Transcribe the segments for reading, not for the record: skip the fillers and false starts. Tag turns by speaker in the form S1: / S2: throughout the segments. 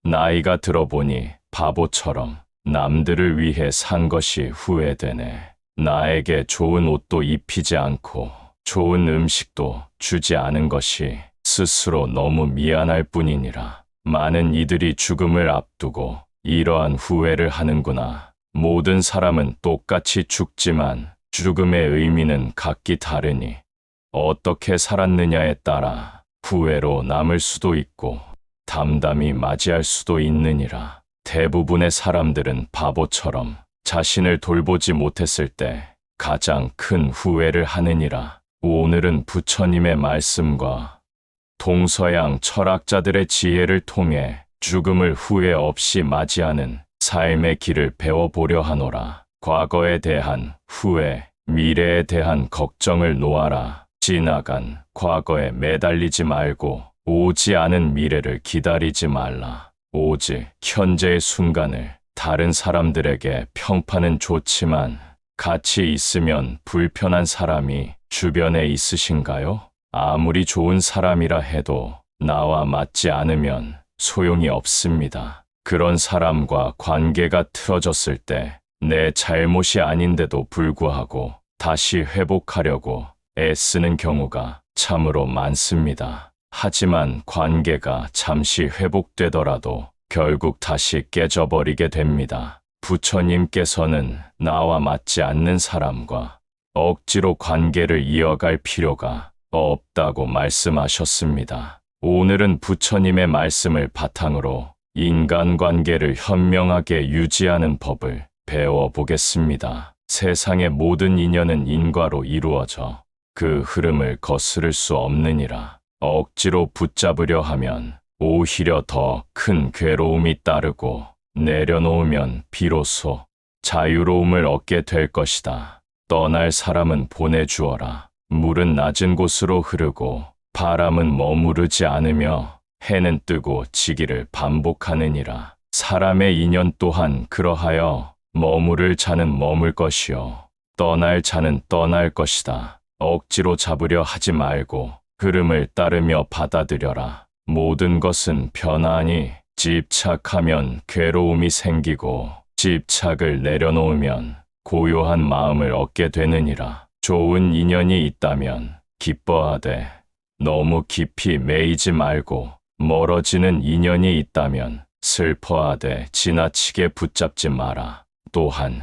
S1: 나이가 들어보니 바보처럼 남들을 위해 산 것이 후회되네. 나에게 좋은 옷도 입히지 않고 좋은 음식도 주지 않은 것이 스스로 너무 미안할 뿐이니라. 많은 이들이 죽음을 앞두고 이러한 후회를 하는구나. 모든 사람은 똑같이 죽지만 죽음의 의미는 각기 다르니 어떻게 살았느냐에 따라 후회로 남을 수도 있고 담담히 맞이할 수도 있느니라. 대부분의 사람들은 바보처럼 자신을 돌보지 못했을 때 가장 큰 후회를 하느니라. 오늘은 부처님의 말씀과 동서양 철학자들의 지혜를 통해 죽음을 후회 없이 맞이하는 삶의 길을 배워보려 하노라. 과거에 대한 후회, 미래에 대한 걱정을 놓아라. 지나간 과거에 매달리지 말고 오지 않은 미래를 기다리지 말라. 오직 현재의 순간을 다른 사람들에게 평판은 좋지만 같이 있으면 불편한 사람이 주변에 있으신가요? 아무리 좋은 사람이라 해도 나와 맞지 않으면 소용이 없습니다. 그런 사람과 관계가 틀어졌을 때 내 잘못이 아닌데도 불구하고 다시 회복하려고 애쓰는 경우가 참으로 많습니다. 하지만 관계가 잠시 회복되더라도 결국 다시 깨져버리게 됩니다. 부처님께서는 나와 맞지 않는 사람과 억지로 관계를 이어갈 필요가 없다고 말씀하셨습니다. 오늘은 부처님의 말씀을 바탕으로 인간관계를 현명하게 유지하는 법을 배워보겠습니다. 세상의 모든 인연은 인과로 이루어져 그 흐름을 거스를 수 없느니라. 억지로 붙잡으려 하면 오히려 더 큰 괴로움이 따르고 내려놓으면 비로소 자유로움을 얻게 될 것이다. 떠날 사람은 보내주어라. 물은 낮은 곳으로 흐르고 바람은 머무르지 않으며 해는 뜨고 지기를 반복하느니라. 사람의 인연 또한 그러하여 머무를 자는 머물 것이요 떠날 자는 떠날 것이다. 억지로 잡으려 하지 말고 흐름을 따르며 받아들여라. 모든 것은 변하니 집착하면 괴로움이 생기고 집착을 내려놓으면 고요한 마음을 얻게 되느니라. 좋은 인연이 있다면 기뻐하되 너무 깊이 매이지 말고 멀어지는 인연이 있다면 슬퍼하되 지나치게 붙잡지 마라. 또한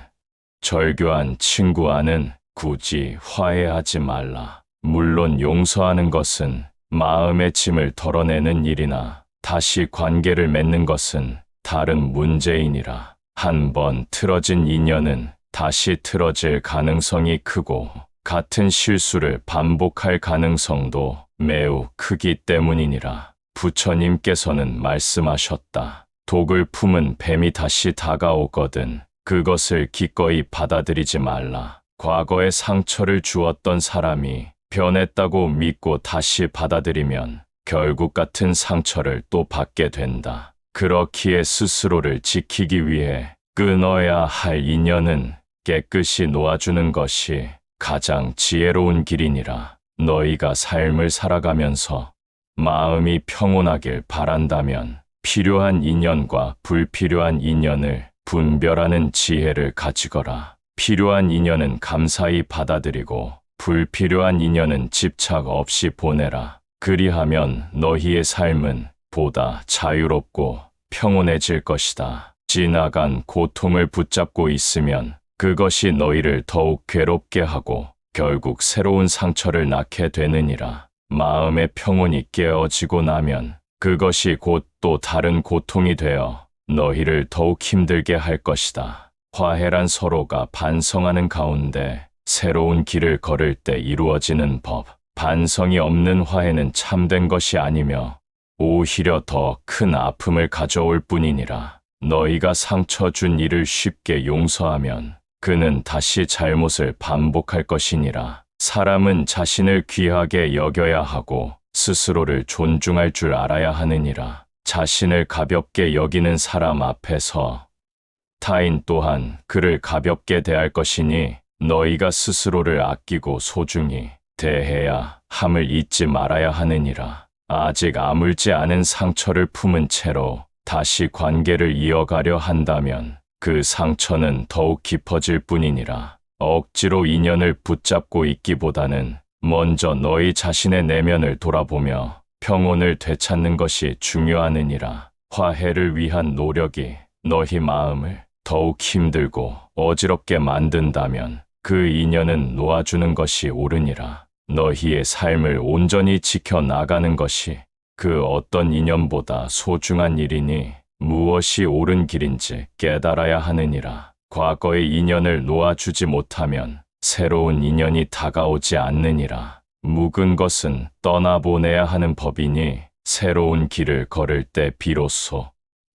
S1: 절교한 친구와는 굳이 화해하지 말라. 물론 용서하는 것은 마음의 짐을 덜어내는 일이나 다시 관계를 맺는 것은 다른 문제이니라. 한번 틀어진 인연은 다시 틀어질 가능성이 크고 같은 실수를 반복할 가능성도 매우 크기 때문이니라. 부처님께서는 말씀하셨다. 독을 품은 뱀이 다시 다가오거든 그것을 기꺼이 받아들이지 말라. 과거에 상처를 주었던 사람이 변했다고 믿고 다시 받아들이면 결국 같은 상처를 또 받게 된다. 그렇기에 스스로를 지키기 위해 끊어야 할 인연은 깨끗이 놓아주는 것이 가장 지혜로운 길이니라. 너희가 삶을 살아가면서 마음이 평온하길 바란다면 필요한 인연과 불필요한 인연을 분별하는 지혜를 가지거라. 필요한 인연은 감사히 받아들이고 불필요한 인연은 집착 없이 보내라. 그리하면 너희의 삶은 보다 자유롭고 평온해질 것이다. 지나간 고통을 붙잡고 있으면 그것이 너희를 더욱 괴롭게 하고 결국 새로운 상처를 낳게 되느니라. 마음의 평온이 깨어지고 나면 그것이 곧 또 다른 고통이 되어 너희를 더욱 힘들게 할 것이다. 화해란 서로가 반성하는 가운데 새로운 길을 걸을 때 이루어지는 법. 반성이 없는 화해는 참된 것이 아니며 오히려 더 큰 아픔을 가져올 뿐이니라. 너희가 상처 준 이를 쉽게 용서하면 그는 다시 잘못을 반복할 것이니라. 사람은 자신을 귀하게 여겨야 하고 스스로를 존중할 줄 알아야 하느니라. 자신을 가볍게 여기는 사람 앞에서 타인 또한 그를 가볍게 대할 것이니 너희가 스스로를 아끼고 소중히 대해야 함을 잊지 말아야 하느니라. 아직 아물지 않은 상처를 품은 채로 다시 관계를 이어가려 한다면 그 상처는 더욱 깊어질 뿐이니라. 억지로 인연을 붙잡고 있기보다는 먼저 너희 자신의 내면을 돌아보며 평온을 되찾는 것이 중요하느니라. 화해를 위한 노력이 너희 마음을 더욱 힘들고 어지럽게 만든다면 그 인연은 놓아주는 것이 옳으니라. 너희의 삶을 온전히 지켜나가는 것이 그 어떤 인연보다 소중한 일이니 무엇이 옳은 길인지 깨달아야 하느니라. 과거의 인연을 놓아주지 못하면 새로운 인연이 다가오지 않느니라. 묵은 것은 떠나보내야 하는 법이니 새로운 길을 걸을 때 비로소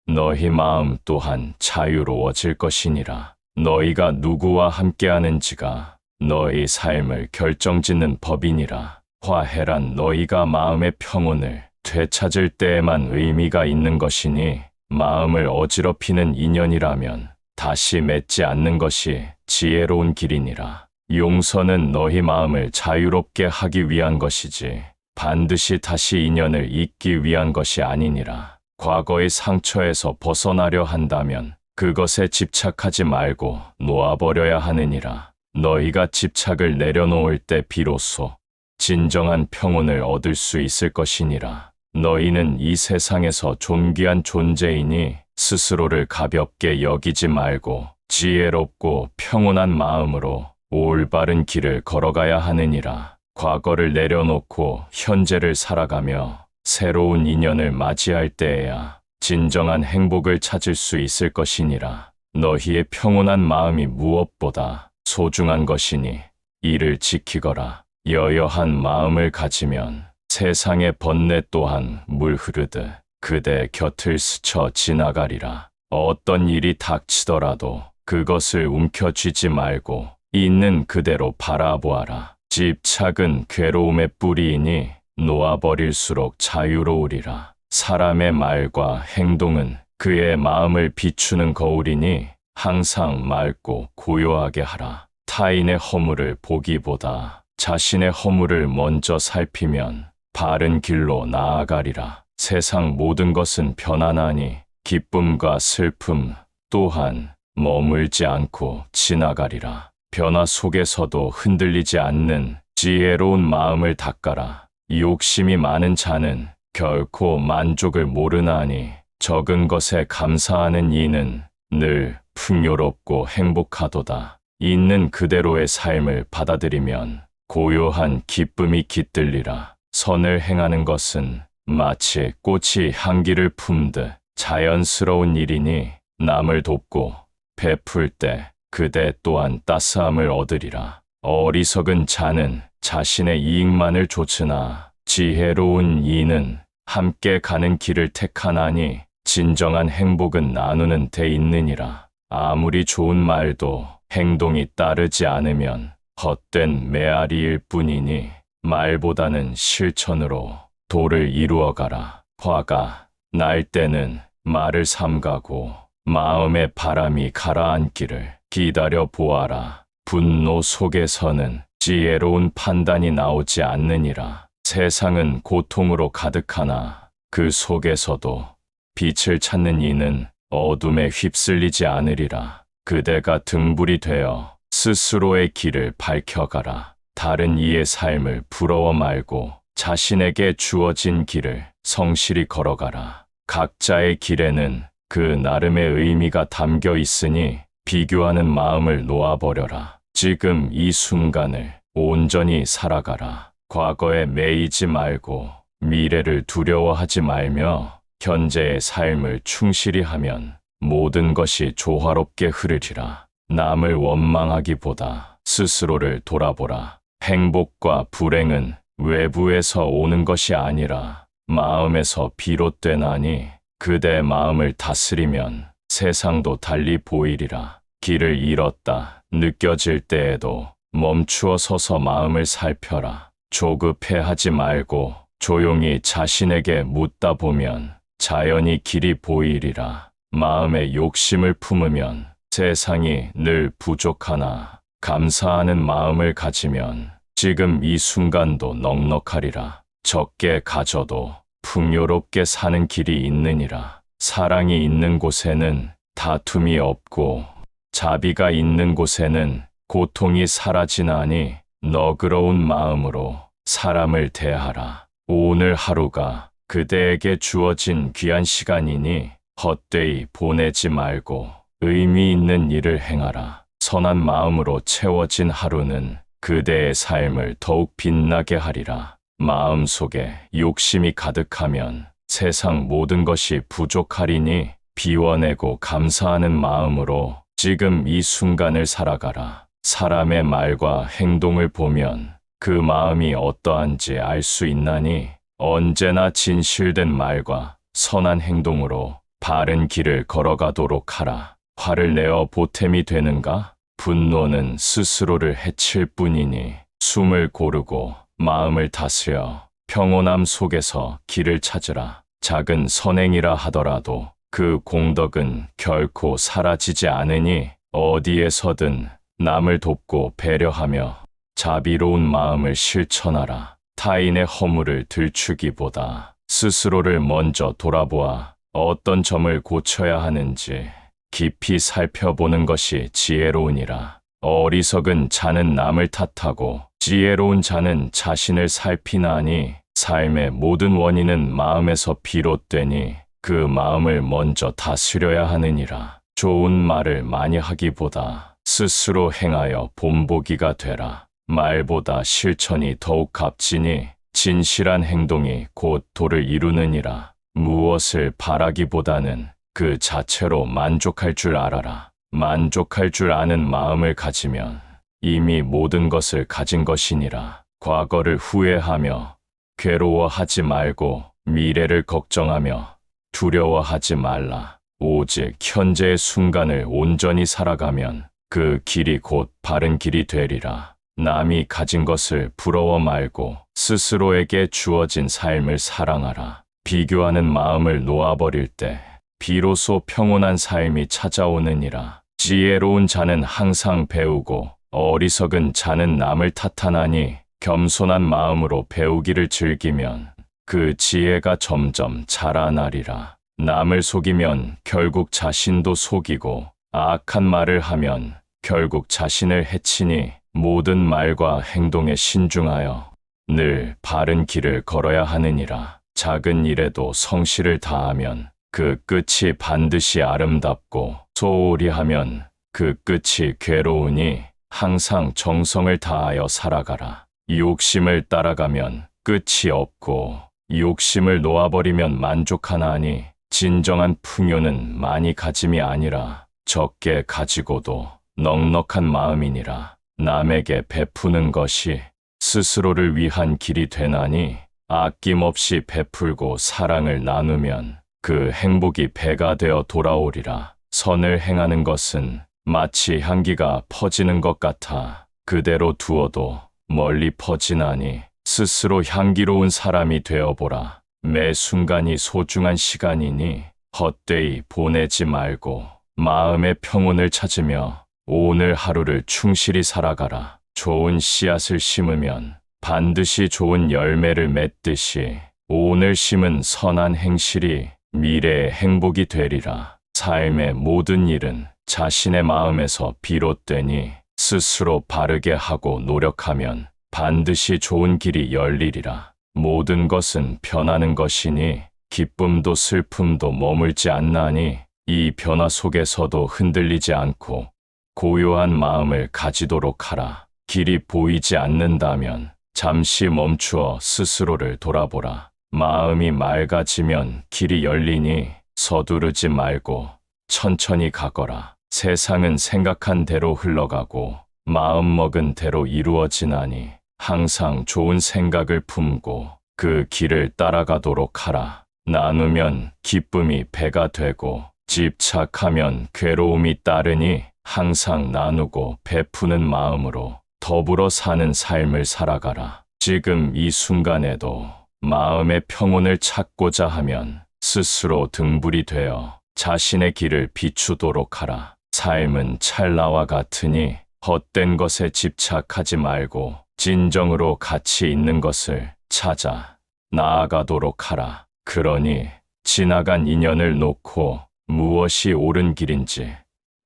S1: 너희 마음 또한 자유로워질 것이니라. 너희가 누구와 함께하는지가 너희 삶을 결정짓는 법이니라. 화해란 너희가 마음의 평온을 되찾을 때에만 의미가 있는 것이니 마음을 어지럽히는 인연이라면 다시 맺지 않는 것이 지혜로운 길이니라. 용서는 너희 마음을 자유롭게 하기 위한 것이지 반드시 다시 인연을 잇기 위한 것이 아니니라. 과거의 상처에서 벗어나려 한다면 그것에 집착하지 말고 놓아버려야 하느니라. 너희가 집착을 내려놓을 때 비로소 진정한 평온을 얻을 수 있을 것이니라. 너희는 이 세상에서 존귀한 존재이니 스스로를 가볍게 여기지 말고 지혜롭고 평온한 마음으로 올바른 길을 걸어가야 하느니라. 과거를 내려놓고 현재를 살아가며 새로운 인연을 맞이할 때에야 진정한 행복을 찾을 수 있을 것이니라. 너희의 평온한 마음이 무엇보다 소중한 것이니 이를 지키거라. 여여한 마음을 가지면 세상의 번뇌 또한 물 흐르듯 그대 곁을 스쳐 지나가리라. 어떤 일이 닥치더라도 그것을 움켜쥐지 말고 있는 그대로 바라보아라. 집착은 괴로움의 뿌리이니 놓아버릴수록 자유로우리라. 사람의 말과 행동은 그의 마음을 비추는 거울이니 항상 맑고 고요하게 하라. 타인의 허물을 보기보다 자신의 허물을 먼저 살피면 바른 길로 나아가리라. 세상 모든 것은 변하나니 기쁨과 슬픔 또한 머물지 않고 지나가리라. 변화 속에서도 흔들리지 않는 지혜로운 마음을 닦아라. 욕심이 많은 자는 결코 만족을 모르나니 적은 것에 감사하는 이는 늘 풍요롭고 행복하도다. 있는 그대로의 삶을 받아들이면 고요한 기쁨이 깃들리라. 선을 행하는 것은 마치 꽃이 향기를 품듯 자연스러운 일이니 남을 돕고 베풀 때 그대 또한 따스함을 얻으리라. 어리석은 자는 자신의 이익만을 좇으나 지혜로운 이는 함께 가는 길을 택하나니 진정한 행복은 나누는 데 있느니라. 아무리 좋은 말도 행동이 따르지 않으면 헛된 메아리일 뿐이니 말보다는 실천으로 도를 이루어가라. 화가 날 때는 말을 삼가고 마음의 바람이 가라앉기를 기다려 보아라. 분노 속에서는 지혜로운 판단이 나오지 않느니라. 세상은 고통으로 가득하나 그 속에서도 빛을 찾는 이는 어둠에 휩쓸리지 않으리라. 그대가 등불이 되어 스스로의 길을 밝혀가라. 다른 이의 삶을 부러워 말고 자신에게 주어진 길을 성실히 걸어가라. 각자의 길에는 그 나름의 의미가 담겨 있으니 비교하는 마음을 놓아버려라. 지금 이 순간을 온전히 살아가라. 과거에 매이지 말고 미래를 두려워하지 말며 현재의 삶을 충실히 하면 모든 것이 조화롭게 흐르리라. 남을 원망하기보다 스스로를 돌아보라. 행복과 불행은 외부에서 오는 것이 아니라 마음에서 비롯되나니 그대 마음을 다스리면 세상도 달리 보이리라. 길을 잃었다 느껴질 때에도 멈추어 서서 마음을 살펴라. 조급해하지 말고 조용히 자신에게 묻다 보면 자연히 길이 보이리라. 마음에 욕심을 품으면 세상이 늘 부족하나 감사하는 마음을 가지면 지금 이 순간도 넉넉하리라. 적게 가져도 풍요롭게 사는 길이 있느니라. 사랑이 있는 곳에는 다툼이 없고 자비가 있는 곳에는 고통이 사라지나니 너그러운 마음으로 사람을 대하라. 오늘 하루가 그대에게 주어진 귀한 시간이니 헛되이 보내지 말고 의미 있는 일을 행하라. 선한 마음으로 채워진 하루는 그대의 삶을 더욱 빛나게 하리라. 마음 속에 욕심이 가득하면 세상 모든 것이 부족하리니 비워내고 감사하는 마음으로 지금 이 순간을 살아가라. 사람의 말과 행동을 보면 그 마음이 어떠한지 알 수 있나니 언제나 진실된 말과 선한 행동으로 바른 길을 걸어가도록 하라. 화를 내어 보탬이 되는가? 분노는 스스로를 해칠 뿐이니 숨을 고르고 마음을 다스려 평온함 속에서 길을 찾으라. 작은 선행이라 하더라도 그 공덕은 결코 사라지지 않으니 어디에서든 남을 돕고 배려하며 자비로운 마음을 실천하라. 타인의 허물을 들추기보다 스스로를 먼저 돌아보아 어떤 점을 고쳐야 하는지 깊이 살펴보는 것이 지혜로우니라. 어리석은 자는 남을 탓하고 지혜로운 자는 자신을 살피나니 삶의 모든 원인은 마음에서 비롯되니 그 마음을 먼저 다스려야 하느니라. 좋은 말을 많이 하기보다 스스로 행하여 본보기가 되라. 말보다 실천이 더욱 값지니 진실한 행동이 곧 도를 이루느니라. 무엇을 바라기보다는 그 자체로 만족할 줄 알아라. 만족할 줄 아는 마음을 가지면 이미 모든 것을 가진 것이니라. 과거를 후회하며 괴로워하지 말고 미래를 걱정하며 두려워하지 말라. 오직 현재의 순간을 온전히 살아가면 그 길이 곧 바른 길이 되리라. 남이 가진 것을 부러워 말고 스스로에게 주어진 삶을 사랑하라. 비교하는 마음을 놓아버릴 때 비로소 평온한 삶이 찾아오느니라. 지혜로운 자는 항상 배우고 어리석은 자는 남을 탓하나니 겸손한 마음으로 배우기를 즐기면 그 지혜가 점점 자라나리라. 남을 속이면 결국 자신도 속이고 악한 말을 하면 결국 자신을 해치니 모든 말과 행동에 신중하여 늘 바른 길을 걸어야 하느니라. 작은 일에도 성실을 다하면 그 끝이 반드시 아름답고 소홀히 하면 그 끝이 괴로우니 항상 정성을 다하여 살아가라. 욕심을 따라가면 끝이 없고 욕심을 놓아버리면 만족하나니 진정한 풍요는 많이 가짐이 아니라 적게 가지고도 넉넉한 마음이니라. 남에게 베푸는 것이 스스로를 위한 길이 되나니 아낌없이 베풀고 사랑을 나누면 그 행복이 배가 되어 돌아오리라. 선을 행하는 것은 마치 향기가 퍼지는 것 같아 그대로 두어도 멀리 퍼지나니 스스로 향기로운 사람이 되어보라. 매 순간이 소중한 시간이니 헛되이 보내지 말고 마음의 평온을 찾으며 오늘 하루를 충실히 살아가라. 좋은 씨앗을 심으면 반드시 좋은 열매를 맺듯이 오늘 심은 선한 행실이 미래의 행복이 되리라. 삶의 모든 일은 자신의 마음에서 비롯되니 스스로 바르게 하고 노력하면 반드시 좋은 길이 열리리라. 모든 것은 변하는 것이니 기쁨도 슬픔도 머물지 않나니 이 변화 속에서도 흔들리지 않고 고요한 마음을 가지도록 하라. 길이 보이지 않는다면 잠시 멈추어 스스로를 돌아보라. 마음이 맑아지면 길이 열리니 서두르지 말고 천천히 가거라. 세상은 생각한 대로 흘러가고 마음먹은 대로 이루어지나니 항상 좋은 생각을 품고 그 길을 따라가도록 하라. 나누면 기쁨이 배가 되고 집착하면 괴로움이 따르니 항상 나누고 베푸는 마음으로 더불어 사는 삶을 살아가라. 지금 이 순간에도 마음의 평온을 찾고자 하면 스스로 등불이 되어 자신의 길을 비추도록 하라. 삶은 찰나와 같으니 헛된 것에 집착하지 말고 진정으로 가치 있는 것을 찾아 나아가도록 하라. 그러니 지나간 인연을 놓고 무엇이 옳은 길인지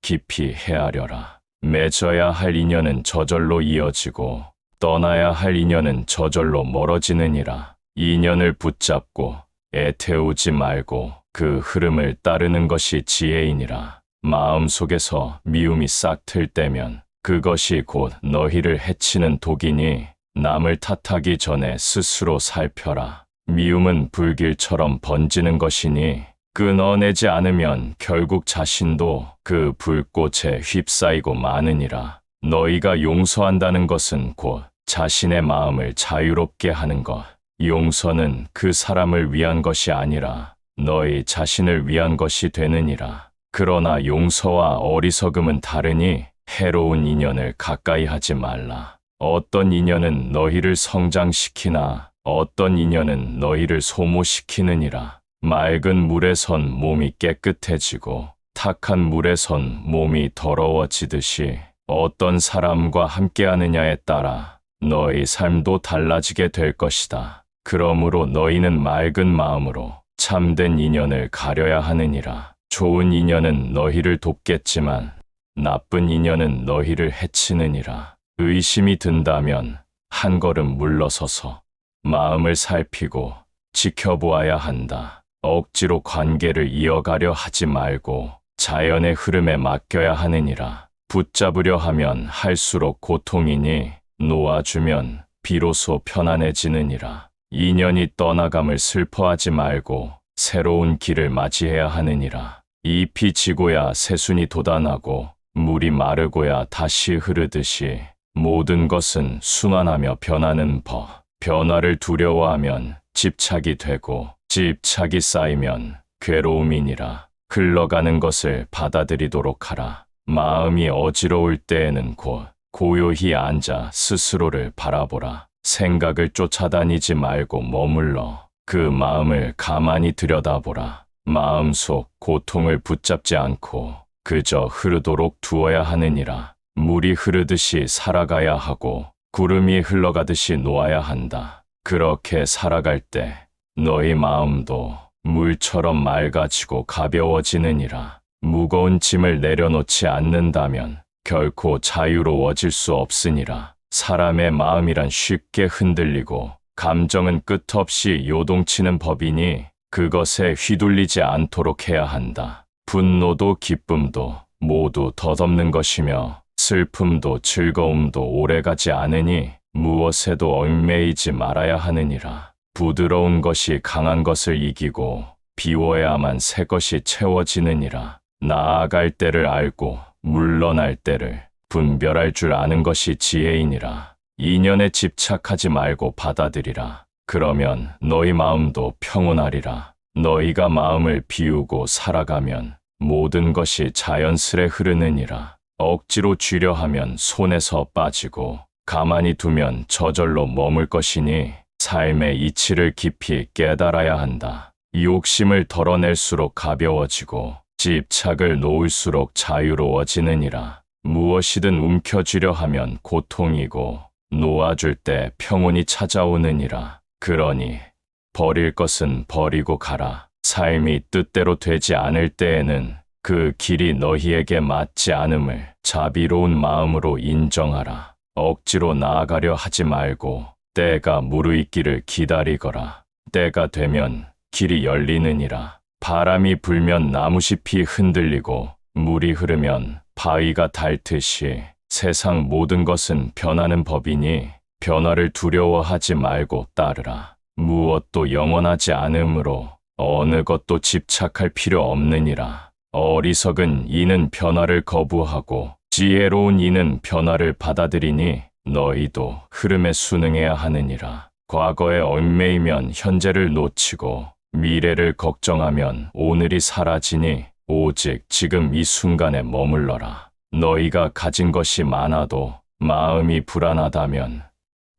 S1: 깊이 헤아려라. 맺어야 할 인연은 저절로 이어지고 떠나야 할 인연은 저절로 멀어지느니라. 인연을 붙잡고 애태우지 말고 그 흐름을 따르는 것이 지혜이니라. 마음속에서 미움이 싹 틀 때면 그것이 곧 너희를 해치는 독이니 남을 탓하기 전에 스스로 살펴라. 미움은 불길처럼 번지는 것이니 끊어내지 않으면 결국 자신도 그 불꽃에 휩싸이고 마느니라. 너희가 용서한다는 것은 곧 자신의 마음을 자유롭게 하는 것. 용서는 그 사람을 위한 것이 아니라 너희 자신을 위한 것이 되느니라. 그러나 용서와 어리석음은 다르니 해로운 인연을 가까이 하지 말라. 어떤 인연은 너희를 성장시키나 어떤 인연은 너희를 소모시키느니라. 맑은 물에선 몸이 깨끗해지고 탁한 물에선 몸이 더러워지듯이 어떤 사람과 함께하느냐에 따라 너희 삶도 달라지게 될 것이다. 그러므로 너희는 맑은 마음으로 참된 인연을 가려야 하느니라. 좋은 인연은 너희를 돕겠지만 나쁜 인연은 너희를 해치느니라. 의심이 든다면 한 걸음 물러서서 마음을 살피고 지켜보아야 한다. 억지로 관계를 이어가려 하지 말고 자연의 흐름에 맡겨야 하느니라. 붙잡으려 하면 할수록 고통이니 놓아주면 비로소 편안해지느니라. 인연이 떠나감을 슬퍼하지 말고 새로운 길을 맞이해야 하느니라. 잎이 지고야 새순이 돋아나고 물이 마르고야 다시 흐르듯이 모든 것은 순환하며 변하는 법. 변화를 두려워하면 집착이 되고 집착이 쌓이면 괴로움이니라. 흘러가는 것을 받아들이도록 하라. 마음이 어지러울 때에는 곧 고요히 앉아 스스로를 바라보라. 생각을 쫓아다니지 말고 머물러 그 마음을 가만히 들여다보라. 마음속 고통을 붙잡지 않고 그저 흐르도록 두어야 하느니라. 물이 흐르듯이 살아가야 하고 구름이 흘러가듯이 놓아야 한다. 그렇게 살아갈 때 너희 마음도 물처럼 맑아지고 가벼워지느니라. 무거운 짐을 내려놓지 않는다면 결코 자유로워질 수 없으니라. 사람의 마음이란 쉽게 흔들리고 감정은 끝없이 요동치는 법이니 그것에 휘둘리지 않도록 해야 한다. 분노도 기쁨도 모두 덧없는 것이며 슬픔도 즐거움도 오래가지 않으니 무엇에도 얽매이지 말아야 하느니라. 부드러운 것이 강한 것을 이기고 비워야만 새 것이 채워지느니라. 나아갈 때를 알고 물러날 때를 분별할 줄 아는 것이 지혜이니라. 인연에 집착하지 말고 받아들이라. 그러면 너희 마음도 평온하리라. 너희가 마음을 비우고 살아가면 모든 것이 자연스레 흐르느니라. 억지로 쥐려 하면 손에서 빠지고 가만히 두면 저절로 머물 것이니 삶의 이치를 깊이 깨달아야 한다. 욕심을 덜어낼수록 가벼워지고 집착을 놓을수록 자유로워지느니라. 무엇이든 움켜쥐려 하면 고통이고 놓아줄 때 평온이 찾아오느니라. 그러니 버릴 것은 버리고 가라. 삶이 뜻대로 되지 않을 때에는 그 길이 너희에게 맞지 않음을 자비로운 마음으로 인정하라. 억지로 나아가려 하지 말고 때가 무르익기를 기다리거라. 때가 되면 길이 열리느니라. 바람이 불면 나무잎이 흔들리고 물이 흐르면 바위가 닳듯이 세상 모든 것은 변하는 법이니 변화를 두려워하지 말고 따르라. 무엇도 영원하지 않으므로 어느 것도 집착할 필요 없느니라. 어리석은 이는 변화를 거부하고 지혜로운 이는 변화를 받아들이니 너희도 흐름에 순응해야 하느니라. 과거에 얽매이면 현재를 놓치고 미래를 걱정하면 오늘이 사라지니 오직 지금 이 순간에 머물러라. 너희가 가진 것이 많아도 마음이 불안하다면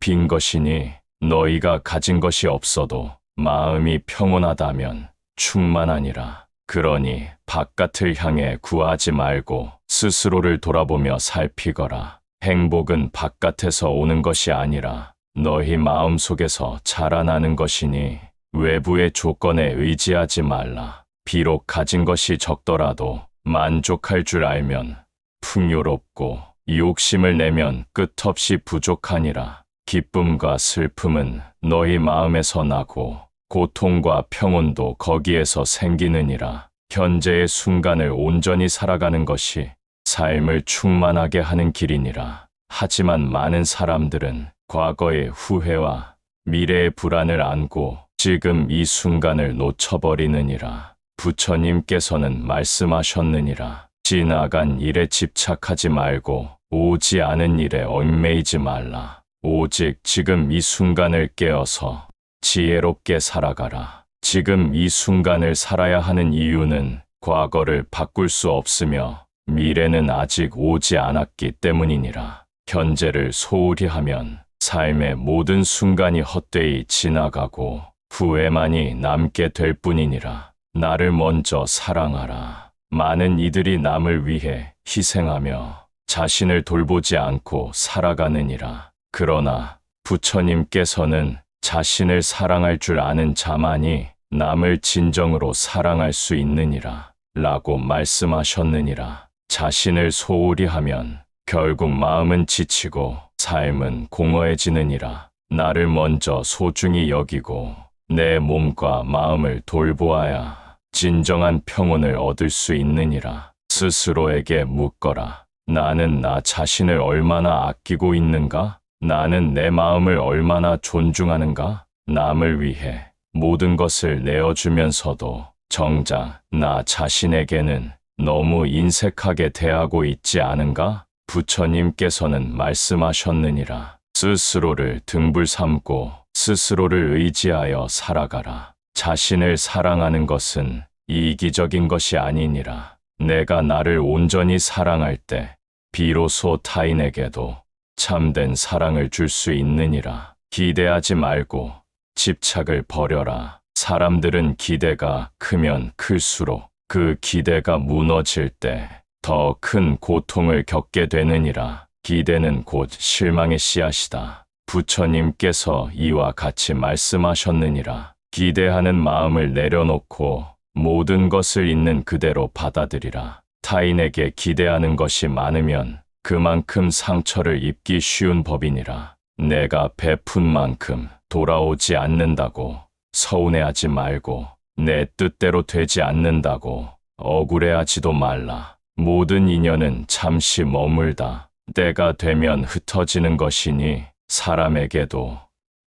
S1: 빈 것이니 너희가 가진 것이 없어도 마음이 평온하다면 충만하니라. 그러니 바깥을 향해 구하지 말고 스스로를 돌아보며 살피거라. 행복은 바깥에서 오는 것이 아니라 너희 마음속에서 자라나는 것이니 외부의 조건에 의지하지 말라. 비록 가진 것이 적더라도 만족할 줄 알면 풍요롭고 욕심을 내면 끝없이 부족하니라. 기쁨과 슬픔은 너희 마음에서 나고 고통과 평온도 거기에서 생기느니라. 현재의 순간을 온전히 살아가는 것이 삶을 충만하게 하는 길이니라. 하지만 많은 사람들은 과거의 후회와 미래의 불안을 안고 지금 이 순간을 놓쳐버리느니라. 부처님께서는 말씀하셨느니라. 지나간 일에 집착하지 말고 오지 않은 일에 얽매이지 말라. 오직 지금 이 순간을 깨어서 지혜롭게 살아가라. 지금 이 순간을 살아야 하는 이유는 과거를 바꿀 수 없으며 미래는 아직 오지 않았기 때문이니라. 현재를 소홀히 하면 삶의 모든 순간이 헛되이 지나가고 후회만이 남게 될 뿐이니라. 나를 먼저 사랑하라. 많은 이들이 남을 위해 희생하며 자신을 돌보지 않고 살아가느니라. 그러나 부처님께서는 자신을 사랑할 줄 아는 자만이 남을 진정으로 사랑할 수 있느니라 라고 말씀하셨느니라. 자신을 소홀히 하면 결국 마음은 지치고 삶은 공허해지느니라. 나를 먼저 소중히 여기고 내 몸과 마음을 돌보아야 진정한 평온을 얻을 수 있느니라. 스스로에게 묻거라. 나는 나 자신을 얼마나 아끼고 있는가? 나는 내 마음을 얼마나 존중하는가? 남을 위해 모든 것을 내어주면서도 정작 나 자신에게는 너무 인색하게 대하고 있지 않은가? 부처님께서는 말씀하셨느니라. 스스로를 등불 삼고 스스로를 의지하여 살아가라. 자신을 사랑하는 것은 이기적인 것이 아니니라. 내가 나를 온전히 사랑할 때 비로소 타인에게도 참된 사랑을 줄 수 있느니라. 기대하지 말고 집착을 버려라. 사람들은 기대가 크면 클수록 그 기대가 무너질 때 더 큰 고통을 겪게 되느니라. 기대는 곧 실망의 씨앗이다. 부처님께서 이와 같이 말씀하셨느니라. 기대하는 마음을 내려놓고 모든 것을 있는 그대로 받아들이라. 타인에게 기대하는 것이 많으면 그만큼 상처를 입기 쉬운 법이니라. 내가 베푼 만큼 돌아오지 않는다고 서운해하지 말고 내 뜻대로 되지 않는다고 억울해하지도 말라. 모든 인연은 잠시 머물다 때가 되면 흩어지는 것이니 사람에게도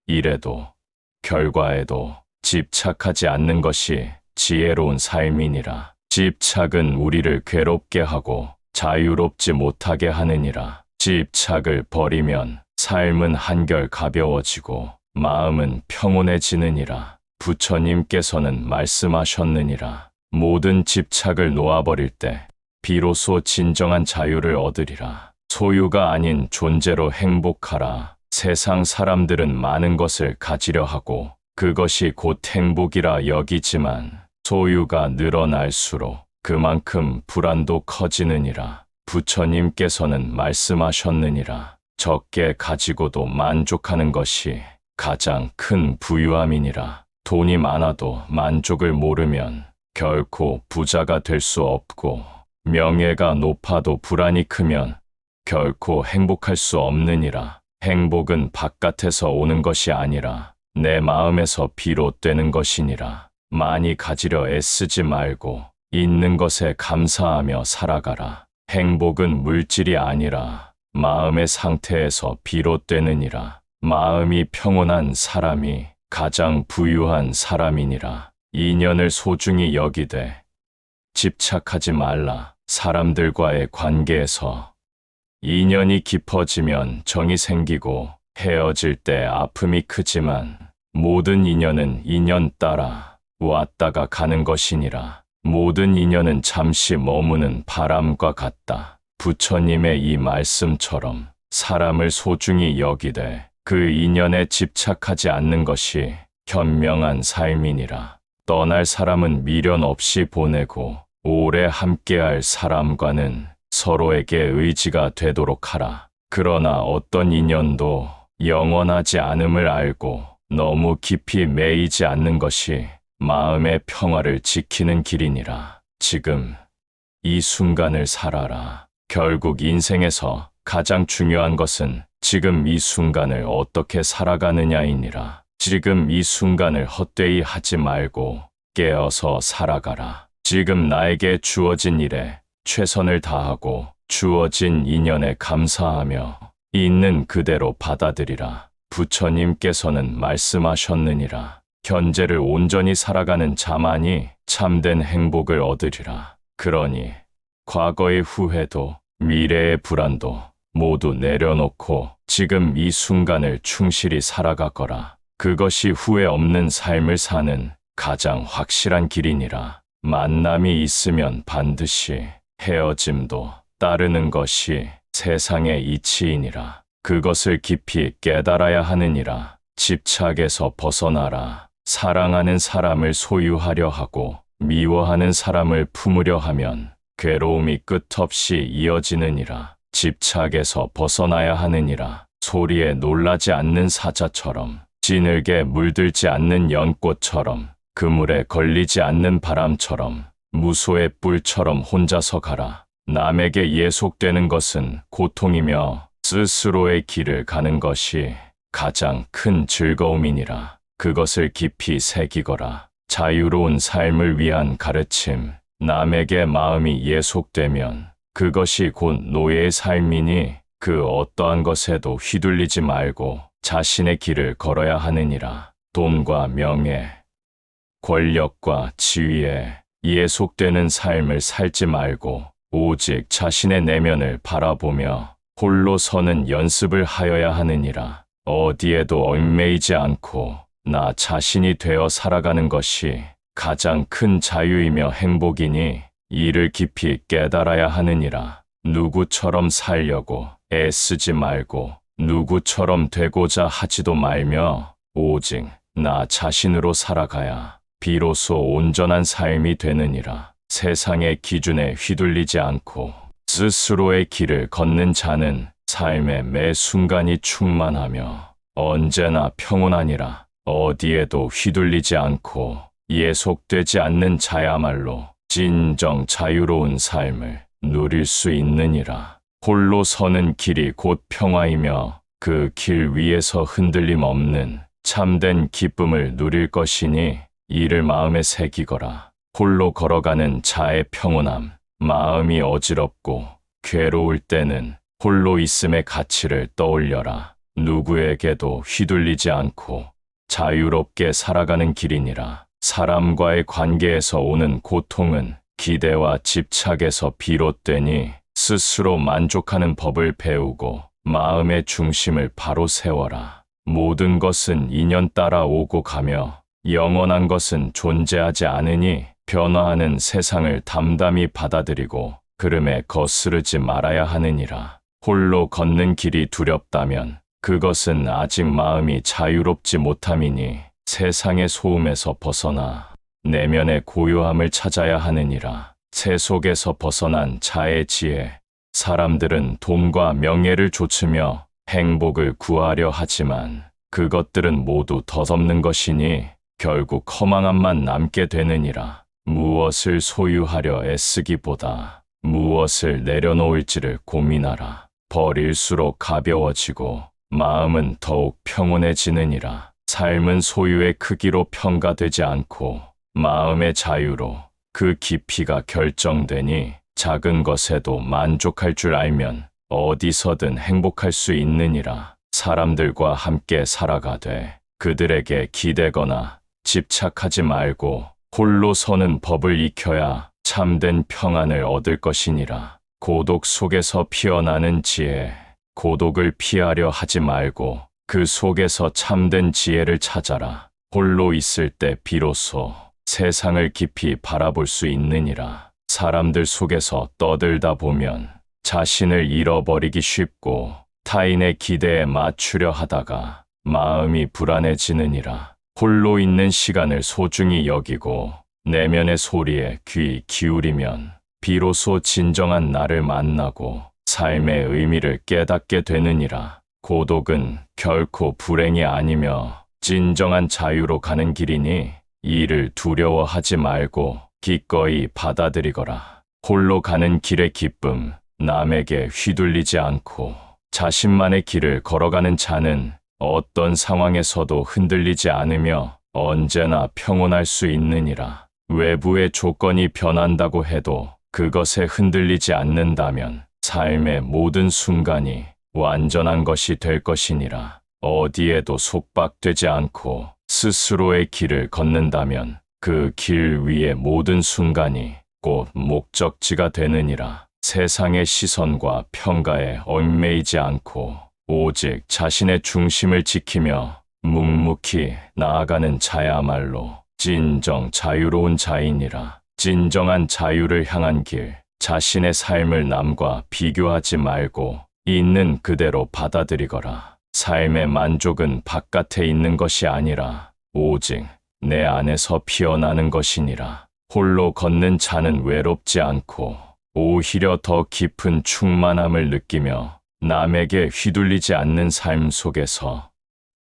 S1: 일에도 결과에도 집착하지 않는 것이 지혜로운 삶이니라. 집착은 우리를 괴롭게 하고 자유롭지 못하게 하느니라. 집착을 버리면 삶은 한결 가벼워지고 마음은 평온해지느니라. 부처님께서는 말씀하셨느니라. 모든 집착을 놓아버릴 때 비로소 진정한 자유를 얻으리라. 소유가 아닌 존재로 행복하라. 세상 사람들은 많은 것을 가지려 하고 그것이 곧 행복이라 여기지만 소유가 늘어날수록 그만큼 불안도 커지느니라. 부처님께서는 말씀하셨느니라. 적게 가지고도 만족하는 것이 가장 큰 부유함이니라. 돈이 많아도 만족을 모르면 결코 부자가 될 수 없고 명예가 높아도 불안이 크면 결코 행복할 수 없느니라. 행복은 바깥에서 오는 것이 아니라 내 마음에서 비롯되는 것이니라. 많이 가지려 애쓰지 말고 있는 것에 감사하며 살아가라. 행복은 물질이 아니라 마음의 상태에서 비롯되느니라. 마음이 평온한 사람이 가장 부유한 사람이니라. 인연을 소중히 여기되 집착하지 말라. 사람들과의 관계에서 인연이 깊어지면 정이 생기고 헤어질 때 아픔이 크지만 모든 인연은 인연 따라 왔다가 가는 것이니라. 모든 인연은 잠시 머무는 바람과 같다. 부처님의 이 말씀처럼 사람을 소중히 여기되 그 인연에 집착하지 않는 것이 현명한 삶이니라. 떠날 사람은 미련 없이 보내고 오래 함께할 사람과는 서로에게 의지가 되도록 하라. 그러나 어떤 인연도 영원하지 않음을 알고 너무 깊이 매이지 않는 것이 마음의 평화를 지키는 길이니라. 지금 이 순간을 살아라. 결국 인생에서 가장 중요한 것은 지금 이 순간을 어떻게 살아가느냐이니라. 지금 이 순간을 헛되이 하지 말고 깨어서 살아가라. 지금 나에게 주어진 일에 최선을 다하고 주어진 인연에 감사하며 있는 그대로 받아들이라. 부처님께서는 말씀하셨느니라. 현재를 온전히 살아가는 자만이 참된 행복을 얻으리라. 그러니 과거의 후회도 미래의 불안도 모두 내려놓고 지금 이 순간을 충실히 살아가거라. 그것이 후회 없는 삶을 사는 가장 확실한 길이니라. 만남이 있으면 반드시 헤어짐도 따르는 것이 세상의 이치이니라. 그것을 깊이 깨달아야 하느니라. 집착에서 벗어나라. 사랑하는 사람을 소유하려 하고 미워하는 사람을 품으려 하면 괴로움이 끝없이 이어지느니라. 집착에서 벗어나야 하느니라. 소리에 놀라지 않는 사자처럼, 진흙에 물들지 않는 연꽃처럼, 그물에 걸리지 않는 바람처럼, 무소의 뿔처럼 혼자서 가라. 남에게 예속되는 것은 고통이며 스스로의 길을 가는 것이 가장 큰 즐거움이니라. 그것을 깊이 새기거라. 자유로운 삶을 위한 가르침. 남에게 마음이 예속되면 그것이 곧 노예의 삶이니 그 어떠한 것에도 휘둘리지 말고 자신의 길을 걸어야 하느니라. 돈과 명예, 권력과 지위에 예속되는 삶을 살지 말고 오직 자신의 내면을 바라보며 홀로 서는 연습을 하여야 하느니라. 어디에도 얽매이지 않고 나 자신이 되어 살아가는 것이 가장 큰 자유이며 행복이니 이를 깊이 깨달아야 하느니라. 누구처럼 살려고 애쓰지 말고 누구처럼 되고자 하지도 말며 오직 나 자신으로 살아가야 비로소 온전한 삶이 되느니라. 세상의 기준에 휘둘리지 않고 스스로의 길을 걷는 자는 삶의 매 순간이 충만하며 언제나 평온하니라. 어디에도 휘둘리지 않고 예속되지 않는 자야말로 진정 자유로운 삶을 누릴 수 있느니라. 홀로 서는 길이 곧 평화이며 그 길 위에서 흔들림 없는 참된 기쁨을 누릴 것이니 이를 마음에 새기거라. 홀로 걸어가는 자의 평온함. 마음이 어지럽고 괴로울 때는 홀로 있음의 가치를 떠올려라. 누구에게도 휘둘리지 않고 자유롭게 살아가는 길이니라. 사람과의 관계에서 오는 고통은 기대와 집착에서 비롯되니 스스로 만족하는 법을 배우고 마음의 중심을 바로 세워라. 모든 것은 인연 따라 오고 가며 영원한 것은 존재하지 않으니 변화하는 세상을 담담히 받아들이고 흐름에 거스르지 말아야 하느니라. 홀로 걷는 길이 두렵다면 그것은 아직 마음이 자유롭지 못함이니 세상의 소음에서 벗어나 내면의 고요함을 찾아야 하느니라. 새 속에서 벗어난 자의 지혜. 사람들은 돈과 명예를 좇으며 행복을 구하려 하지만 그것들은 모두 덧없는 것이니 결국 허망함만 남게 되느니라. 무엇을 소유하려 애쓰기보다 무엇을 내려놓을지를 고민하라. 버릴수록 가벼워지고 마음은 더욱 평온해지느니라. 삶은 소유의 크기로 평가되지 않고 마음의 자유로 그 깊이가 결정되니 작은 것에도 만족할 줄 알면 어디서든 행복할 수 있느니라. 사람들과 함께 살아가되 그들에게 기대거나 집착하지 말고 홀로 서는 법을 익혀야 참된 평안을 얻을 것이니라. 고독 속에서 피어나는 지혜. 고독을 피하려 하지 말고 그 속에서 참된 지혜를 찾아라. 홀로 있을 때 비로소 세상을 깊이 바라볼 수 있느니라. 사람들 속에서 떠들다 보면 자신을 잃어버리기 쉽고 타인의 기대에 맞추려 하다가 마음이 불안해지느니라. 홀로 있는 시간을 소중히 여기고 내면의 소리에 귀 기울이면 비로소 진정한 나를 만나고 삶의 의미를 깨닫게 되느니라. 고독은 결코 불행이 아니며 진정한 자유로 가는 길이니 이를 두려워하지 말고 기꺼이 받아들이거라. 홀로 가는 길의 기쁨, 남에게 휘둘리지 않고 자신만의 길을 걸어가는 자는 어떤 상황에서도 흔들리지 않으며 언제나 평온할 수 있느니라. 외부의 조건이 변한다고 해도 그것에 흔들리지 않는다면 삶의 모든 순간이 완전한 것이 될 것이니라. 어디에도 속박되지 않고 스스로의 길을 걷는다면 그 길 위의 모든 순간이 곧 목적지가 되느니라. 세상의 시선과 평가에 얽매이지 않고 오직 자신의 중심을 지키며 묵묵히 나아가는 자야말로 진정 자유로운 자이니라. 진정한 자유를 향한 길, 자신의 삶을 남과 비교하지 말고 있는 그대로 받아들이거라. 삶의 만족은 바깥에 있는 것이 아니라 오직 내 안에서 피어나는 것이니라. 홀로 걷는 자는 외롭지 않고 오히려 더 깊은 충만함을 느끼며 남에게 휘둘리지 않는 삶 속에서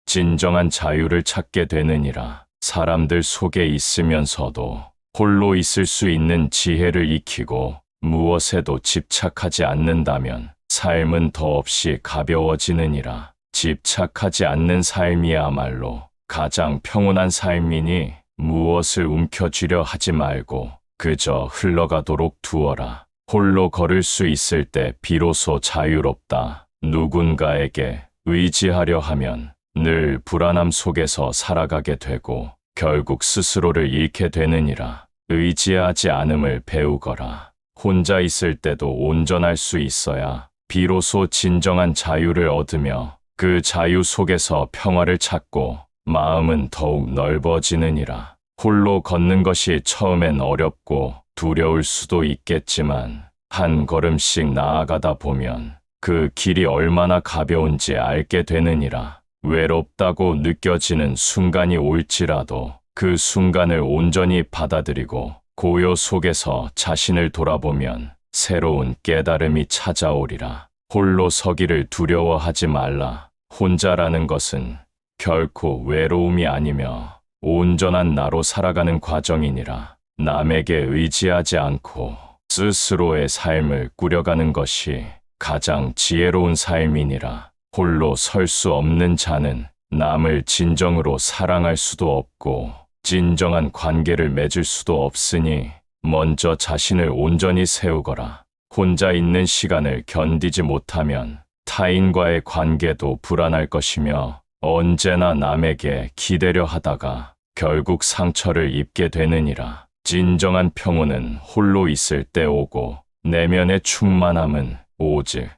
S1: 진정한 자유를 찾게 되느니라. 사람들 속에 있으면서도 홀로 있을 수 있는 지혜를 익히고 무엇에도 집착하지 않는다면 삶은 더없이 가벼워지느니라. 집착하지 않는 삶이야말로 가장 평온한 삶이니 무엇을 움켜쥐려 하지 말고 그저 흘러가도록 두어라. 홀로 걸을 수 있을 때 비로소 자유롭다. 누군가에게 의지하려 하면 늘 불안함 속에서 살아가게 되고 결국 스스로를 잃게 되느니라. 의지하지 않음을 배우거라. 혼자 있을 때도 온전할 수 있어야 비로소 진정한 자유를 얻으며 그 자유 속에서 평화를 찾고 마음은 더욱 넓어지느니라. 홀로 걷는 것이 처음엔 어렵고 두려울 수도 있겠지만 한 걸음씩 나아가다 보면 그 길이 얼마나 가벼운지 알게 되느니라. 외롭다고 느껴지는 순간이 올지라도 그 순간을 온전히 받아들이고 고요 속에서 자신을 돌아보면 새로운 깨달음이 찾아오리라. 홀로 서기를 두려워하지 말라. 혼자라는 것은 결코 외로움이 아니며 온전한 나로 살아가는 과정이니라. 남에게 의지하지 않고 스스로의 삶을 꾸려가는 것이 가장 지혜로운 삶이니라. 홀로 설 수 없는 자는 남을 진정으로 사랑할 수도 없고 진정한 관계를 맺을 수도 없으니 먼저 자신을 온전히 세우거라. 혼자 있는 시간을 견디지 못하면 타인과의 관계도 불안할 것이며 언제나 남에게 기대려 하다가 결국 상처를 입게 되느니라. 진정한 평온은 홀로 있을 때 오고 내면의 충만함은 오직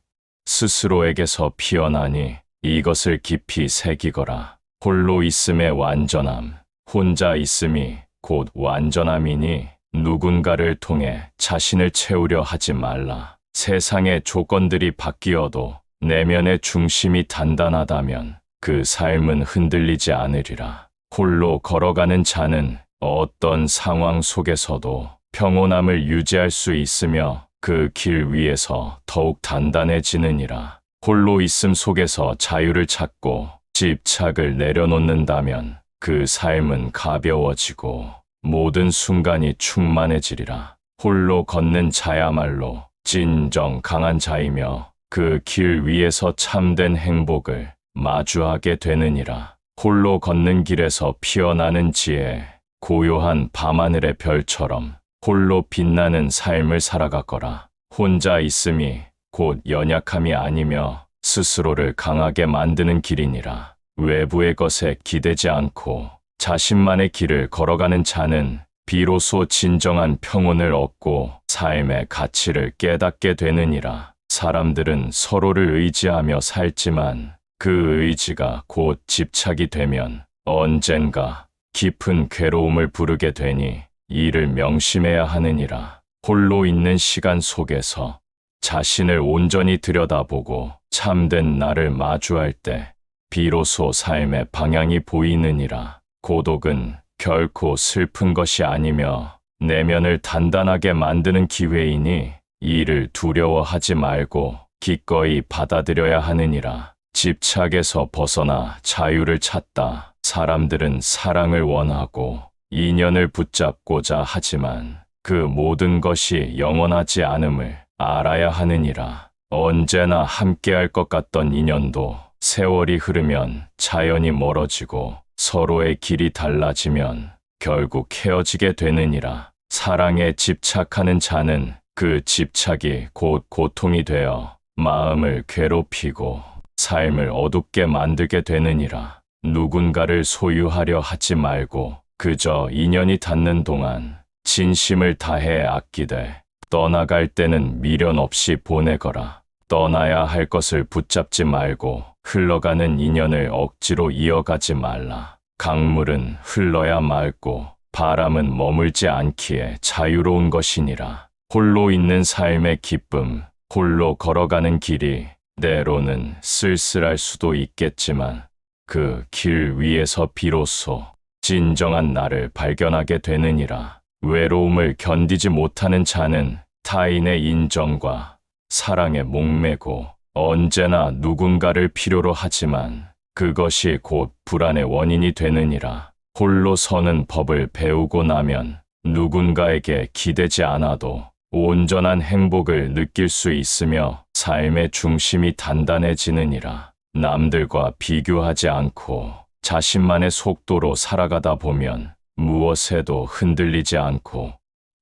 S1: 스스로에게서 피어나니 이것을 깊이 새기거라. 홀로 있음의 완전함, 혼자 있음이 곧 완전함이니 누군가를 통해 자신을 채우려 하지 말라. 세상의 조건들이 바뀌어도 내면의 중심이 단단하다면 그 삶은 흔들리지 않으리라. 홀로 걸어가는 자는 어떤 상황 속에서도 평온함을 유지할 수 있으며 그 길 위에서 더욱 단단해지느니라. 홀로 있음 속에서 자유를 찾고 집착을 내려놓는다면 그 삶은 가벼워지고 모든 순간이 충만해지리라. 홀로 걷는 자야말로 진정 강한 자이며 그 길 위에서 참된 행복을 마주하게 되느니라. 홀로 걷는 길에서 피어나는 지혜, 고요한 밤하늘의 별처럼 홀로 빛나는 삶을 살아가거라. 혼자 있음이 곧 연약함이 아니며 스스로를 강하게 만드는 길이니라. 외부의 것에 기대지 않고 자신만의 길을 걸어가는 자는 비로소 진정한 평온을 얻고 삶의 가치를 깨닫게 되느니라. 사람들은 서로를 의지하며 살지만 그 의지가 곧 집착이 되면 언젠가 깊은 괴로움을 부르게 되니 이를 명심해야 하느니라. 홀로 있는 시간 속에서 자신을 온전히 들여다보고 참된 나를 마주할 때 비로소 삶의 방향이 보이느니라. 고독은 결코 슬픈 것이 아니며 내면을 단단하게 만드는 기회이니 이를 두려워하지 말고 기꺼이 받아들여야 하느니라. 집착에서 벗어나 자유를 찾다. 사람들은 사랑을 원하고 인연을 붙잡고자 하지만 그 모든 것이 영원하지 않음을 알아야 하느니라. 언제나 함께할 것 같던 인연도 세월이 흐르면 자연히 멀어지고 서로의 길이 달라지면 결국 헤어지게 되느니라. 사랑에 집착하는 자는 그 집착이 곧 고통이 되어 마음을 괴롭히고 삶을 어둡게 만들게 되느니라. 누군가를 소유하려 하지 말고 그저 인연이 닿는 동안 진심을 다해 아끼되 떠나갈 때는 미련 없이 보내거라. 떠나야 할 것을 붙잡지 말고 흘러가는 인연을 억지로 이어가지 말라. 강물은 흘러야 맑고 바람은 머물지 않기에 자유로운 것이니라. 홀로 있는 삶의 기쁨, 홀로 걸어가는 길이 때로는 쓸쓸할 수도 있겠지만 그 길 위에서 비로소 진정한 나를 발견하게 되느니라. 외로움을 견디지 못하는 자는 타인의 인정과 사랑에 목매고 언제나 누군가를 필요로 하지만 그것이 곧 불안의 원인이 되느니라. 홀로 서는 법을 배우고 나면 누군가에게 기대지 않아도 온전한 행복을 느낄 수 있으며 삶의 중심이 단단해지느니라. 남들과 비교하지 않고 자신만의 속도로 살아가다 보면 무엇에도 흔들리지 않고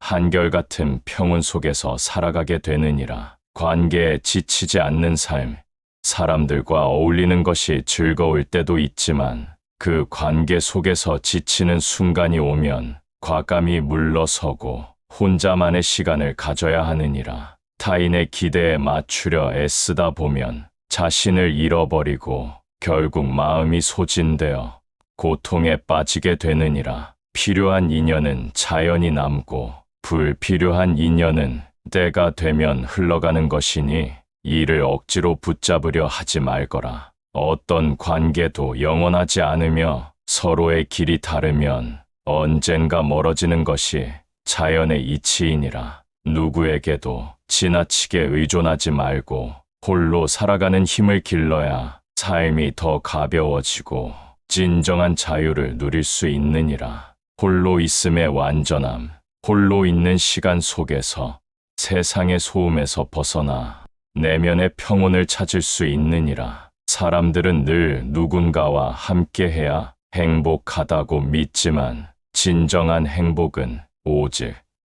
S1: 한결같은 평온 속에서 살아가게 되느니라. 관계에 지치지 않는 삶, 사람들과 어울리는 것이 즐거울 때도 있지만 그 관계 속에서 지치는 순간이 오면 과감히 물러서고 혼자만의 시간을 가져야 하느니라. 타인의 기대에 맞추려 애쓰다 보면 자신을 잃어버리고 결국 마음이 소진되어 고통에 빠지게 되느니라. 필요한 인연은 자연히 남고 불필요한 인연은 때가 되면 흘러가는 것이니 이를 억지로 붙잡으려 하지 말거라. 어떤 관계도 영원하지 않으며 서로의 길이 다르면 언젠가 멀어지는 것이 자연의 이치이니라. 누구에게도 지나치게 의존하지 말고 홀로 살아가는 힘을 길러야 삶이 더 가벼워지고 진정한 자유를 누릴 수 있느니라. 홀로 있음의 완전함, 홀로 있는 시간 속에서 세상의 소음에서 벗어나 내면의 평온을 찾을 수 있느니라. 사람들은 늘 누군가와 함께해야 행복하다고 믿지만 진정한 행복은 오직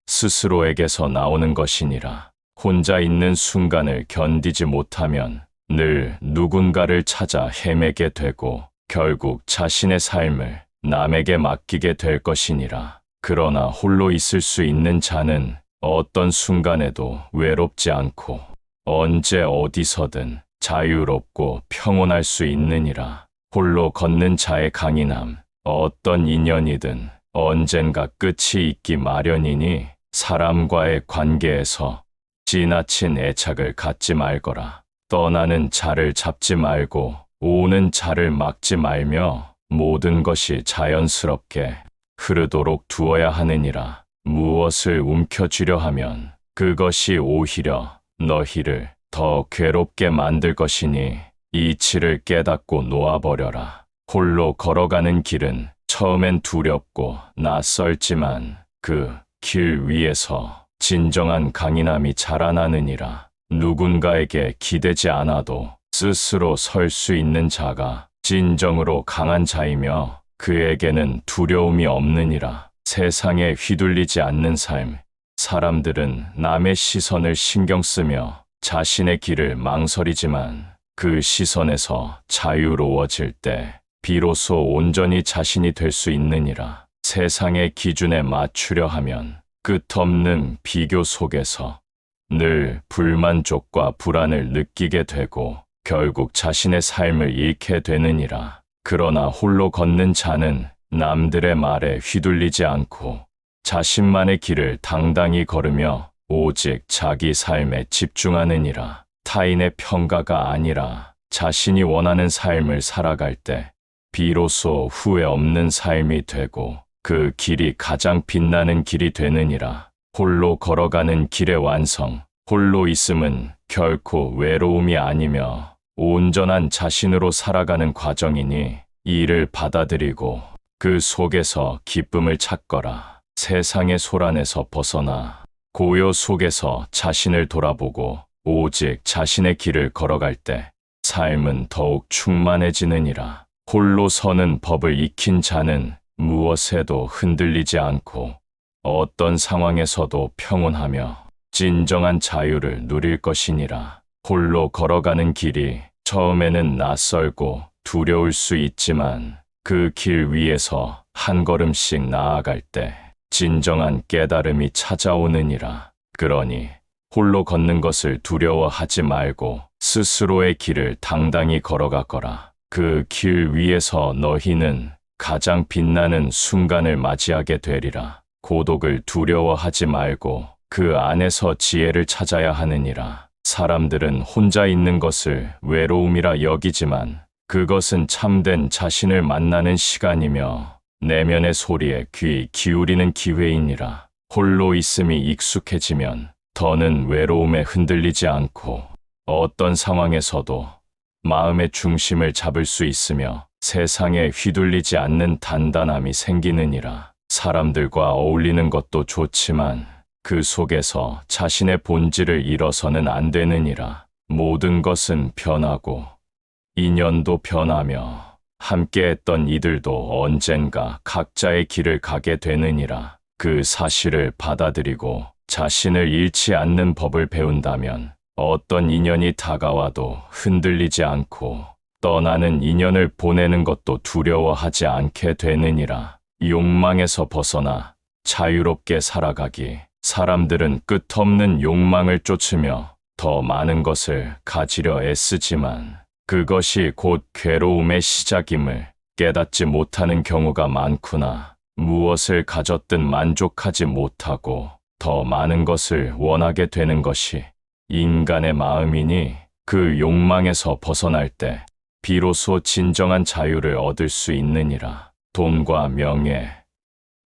S1: 스스로에게서 나오는 것이니라. 혼자 있는 순간을 견디지 못하면 늘 누군가를 찾아 헤매게 되고 결국 자신의 삶을 남에게 맡기게 될 것이니라. 그러나 홀로 있을 수 있는 자는 어떤 순간에도 외롭지 않고 언제 어디서든 자유롭고 평온할 수 있느니라. 홀로 걷는 자의 강인함, 어떤 인연이든 언젠가 끝이 있기 마련이니 사람과의 관계에서 지나친 애착을 갖지 말거라. 떠나는 자를 잡지 말고 오는 자를 막지 말며 모든 것이 자연스럽게 흐르도록 두어야 하느니라. 무엇을 움켜쥐려 하면 그것이 오히려 너희를 더 괴롭게 만들 것이니 이치를 깨닫고 놓아버려라. 홀로 걸어가는 길은 처음엔 두렵고 낯설지만 그 길 위에서 진정한 강인함이 자라나느니라. 누군가에게 기대지 않아도 스스로 설 수 있는 자가 진정으로 강한 자이며 그에게는 두려움이 없느니라. 세상에 휘둘리지 않는 삶, 사람들은 남의 시선을 신경 쓰며 자신의 길을 망설이지만 그 시선에서 자유로워질 때 비로소 온전히 자신이 될 수 있느니라. 세상의 기준에 맞추려 하면 끝없는 비교 속에서 늘 불만족과 불안을 느끼게 되고 결국 자신의 삶을 잃게 되느니라. 그러나 홀로 걷는 자는 남들의 말에 휘둘리지 않고 자신만의 길을 당당히 걸으며 오직 자기 삶에 집중하느니라. 타인의 평가가 아니라 자신이 원하는 삶을 살아갈 때 비로소 후회 없는 삶이 되고 그 길이 가장 빛나는 길이 되느니라. 홀로 걸어가는 길의 완성, 홀로 있음은 결코 외로움이 아니며 온전한 자신으로 살아가는 과정이니 이를 받아들이고 그 속에서 기쁨을 찾거라. 세상의 소란에서 벗어나 고요 속에서 자신을 돌아보고 오직 자신의 길을 걸어갈 때 삶은 더욱 충만해지느니라. 홀로 서는 법을 익힌 자는 무엇에도 흔들리지 않고 어떤 상황에서도 평온하며 진정한 자유를 누릴 것이니라. 홀로 걸어가는 길이 처음에는 낯설고 두려울 수 있지만 그 길 위에서 한 걸음씩 나아갈 때 진정한 깨달음이 찾아오느니라. 그러니 홀로 걷는 것을 두려워하지 말고 스스로의 길을 당당히 걸어가거라. 그 길 위에서 너희는 가장 빛나는 순간을 맞이하게 되리라. 고독을 두려워하지 말고 그 안에서 지혜를 찾아야 하느니라. 사람들은 혼자 있는 것을 외로움이라 여기지만 그것은 참된 자신을 만나는 시간이며 내면의 소리에 귀 기울이는 기회이니라. 홀로 있음이 익숙해지면 더는 외로움에 흔들리지 않고 어떤 상황에서도 마음의 중심을 잡을 수 있으며 세상에 휘둘리지 않는 단단함이 생기느니라. 사람들과 어울리는 것도 좋지만 그 속에서 자신의 본질을 잃어서는 안 되느니라. 모든 것은 변하고 인연도 변하며 함께했던 이들도 언젠가 각자의 길을 가게 되느니라. 그 사실을 받아들이고 자신을 잃지 않는 법을 배운다면 어떤 인연이 다가와도 흔들리지 않고 떠나는 인연을 보내는 것도 두려워하지 않게 되느니라. 욕망에서 벗어나 자유롭게 살아가기. 사람들은 끝없는 욕망을 쫓으며 더 많은 것을 가지려 애쓰지만 그것이 곧 괴로움의 시작임을 깨닫지 못하는 경우가 많구나. 무엇을 가졌든 만족하지 못하고 더 많은 것을 원하게 되는 것이 인간의 마음이니 그 욕망에서 벗어날 때 비로소 진정한 자유를 얻을 수 있느니라. 돈과 명예,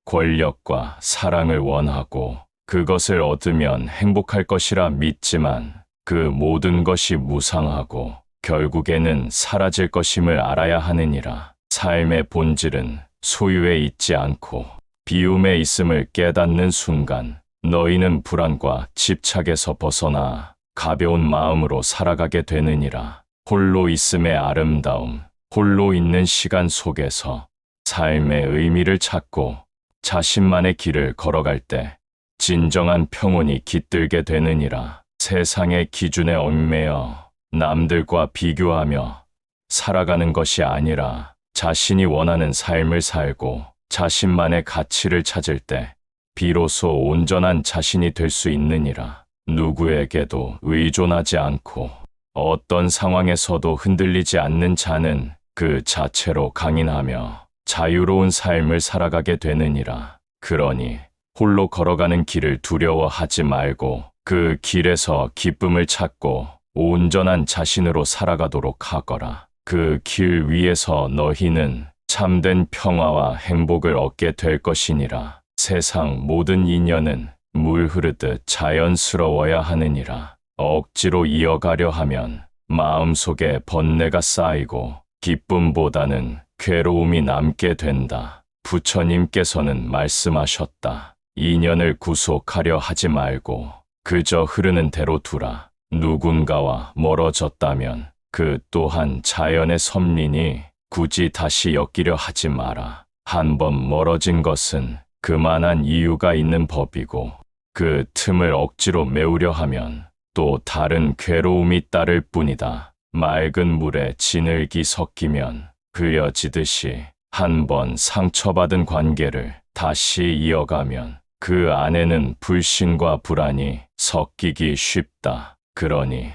S1: 권력과 사랑을 원하고 그것을 얻으면 행복할 것이라 믿지만 그 모든 것이 무상하고 결국에는 사라질 것임을 알아야 하느니라. 삶의 본질은 소유에 있지 않고 비움에 있음을 깨닫는 순간 너희는 불안과 집착에서 벗어나 가벼운 마음으로 살아가게 되느니라. 홀로 있음의 아름다움, 홀로 있는 시간 속에서 삶의 의미를 찾고 자신만의 길을 걸어갈 때 진정한 평온이 깃들게 되느니라. 세상의 기준에 얽매여 남들과 비교하며 살아가는 것이 아니라 자신이 원하는 삶을 살고 자신만의 가치를 찾을 때 비로소 온전한 자신이 될 수 있느니라. 누구에게도 의존하지 않고 어떤 상황에서도 흔들리지 않는 자는 그 자체로 강인하며 자유로운 삶을 살아가게 되느니라. 그러니 홀로 걸어가는 길을 두려워하지 말고 그 길에서 기쁨을 찾고 온전한 자신으로 살아가도록 하거라. 그 길 위에서 너희는 참된 평화와 행복을 얻게 될 것이니라. 세상 모든 인연은 물 흐르듯 자연스러워야 하느니라. 억지로 이어가려 하면 마음속에 번뇌가 쌓이고 기쁨보다는 괴로움이 남게 된다. 부처님께서는 말씀하셨다. 인연을 구속하려 하지 말고 그저 흐르는 대로 두라. 누군가와 멀어졌다면 그 또한 자연의 섭리니 굳이 다시 엮이려 하지 마라. 한번 멀어진 것은 그만한 이유가 있는 법이고 그 틈을 억지로 메우려 하면 또 다른 괴로움이 따를 뿐이다. 맑은 물에 진흙이 섞이면 흐려지듯이 한번 상처받은 관계를 다시 이어가면 그 안에는 불신과 불안이 섞이기 쉽다. 그러니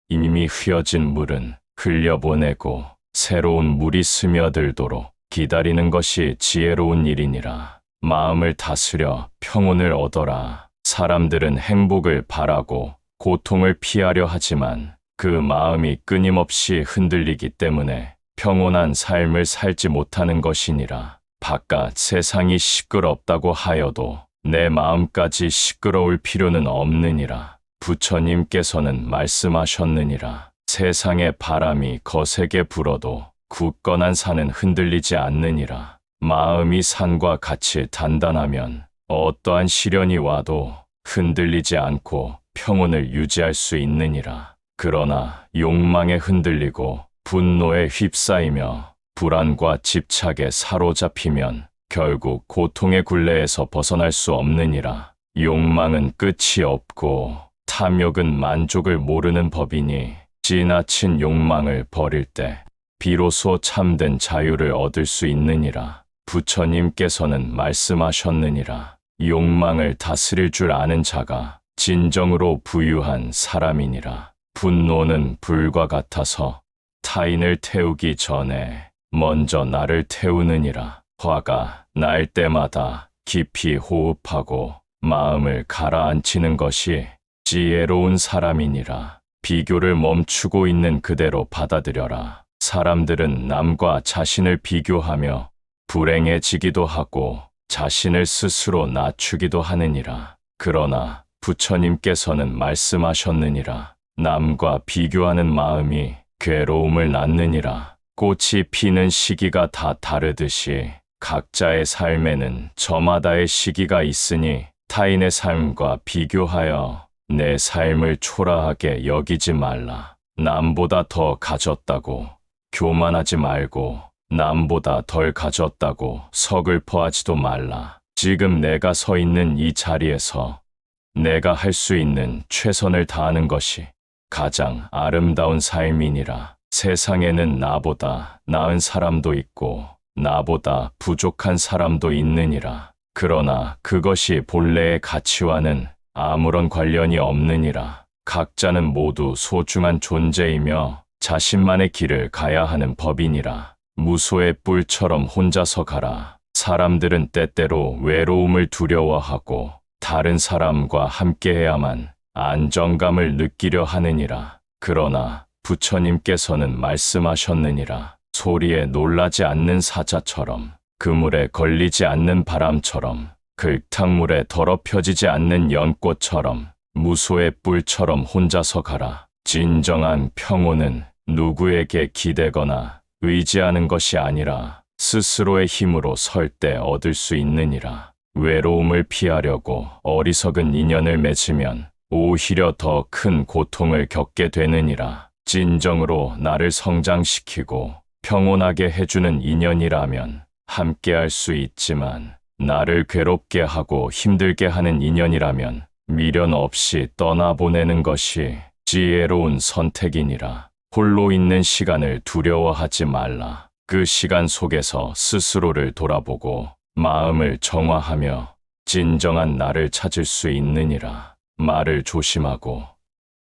S1: 이미 휘어진 물은 흘려보내고 새로운 물이 스며들도록 기다리는 것이 지혜로운 일이니라. 마음을 다스려 평온을 얻어라. 사람들은 행복을 바라고 고통을 피하려 하지만 그 마음이 끊임없이 흔들리기 때문에 평온한 삶을 살지 못하는 것이니라. 바깥 세상이 시끄럽다고 하여도 내 마음까지 시끄러울 필요는 없느니라. 부처님께서는 말씀하셨느니라. 세상의 바람이 거세게 불어도 굳건한 산은 흔들리지 않느니라. 마음이 산과 같이 단단하면 어떠한 시련이 와도 흔들리지 않고 평온을 유지할 수 있느니라. 그러나 욕망에 흔들리고 분노에 휩싸이며 불안과 집착에 사로잡히면 결국 고통의 굴레에서 벗어날 수 없느니라. 욕망은 끝이 없고 탐욕은 만족을 모르는 법이니 지나친 욕망을 버릴 때 비로소 참된 자유를 얻을 수 있느니라. 부처님께서는 말씀하셨느니라. 욕망을 다스릴 줄 아는 자가 진정으로 부유한 사람이니라. 분노는 불과 같아서 타인을 태우기 전에 먼저 나를 태우느니라. 화가 날 때마다 깊이 호흡하고 마음을 가라앉히는 것이 지혜로운 사람이니라. 비교를 멈추고 있는 그대로 받아들여라. 사람들은 남과 자신을 비교하며 불행해지기도 하고 자신을 스스로 낮추기도 하느니라. 그러나 부처님께서는 말씀하셨느니라. 남과 비교하는 마음이 괴로움을 낳느니라. 꽃이 피는 시기가 다 다르듯이 각자의 삶에는 저마다의 시기가 있으니 타인의 삶과 비교하여 내 삶을 초라하게 여기지 말라. 남보다 더 가졌다고 교만하지 말고 남보다 덜 가졌다고 서글퍼하지도 말라. 지금 내가 서 있는 이 자리에서 내가 할 수 있는 최선을 다하는 것이 가장 아름다운 삶이니라. 세상에는 나보다 나은 사람도 있고 나보다 부족한 사람도 있느니라. 그러나 그것이 본래의 가치와는 아무런 관련이 없느니라. 각자는 모두 소중한 존재이며 자신만의 길을 가야 하는 법이니라. 무소의 뿔처럼 혼자서 가라. 사람들은 때때로 외로움을 두려워하고 다른 사람과 함께해야만 안정감을 느끼려 하느니라. 그러나 부처님께서는 말씀하셨느니라. 소리에 놀라지 않는 사자처럼 그물에 걸리지 않는 바람처럼 글탕물에 더럽혀지지 않는 연꽃처럼 무소의 뿔처럼 혼자서 가라. 진정한 평온은 누구에게 기대거나 의지하는 것이 아니라 스스로의 힘으로 설 때 얻을 수 있느니라. 외로움을 피하려고 어리석은 인연을 맺으면 오히려 더 큰 고통을 겪게 되느니라. 진정으로 나를 성장시키고 평온하게 해주는 인연이라면 함께할 수 있지만 나를 괴롭게 하고 힘들게 하는 인연이라면 미련 없이 떠나보내는 것이 지혜로운 선택이니라. 홀로 있는 시간을 두려워하지 말라. 그 시간 속에서 스스로를 돌아보고 마음을 정화하며 진정한 나를 찾을 수 있느니라. 말을 조심하고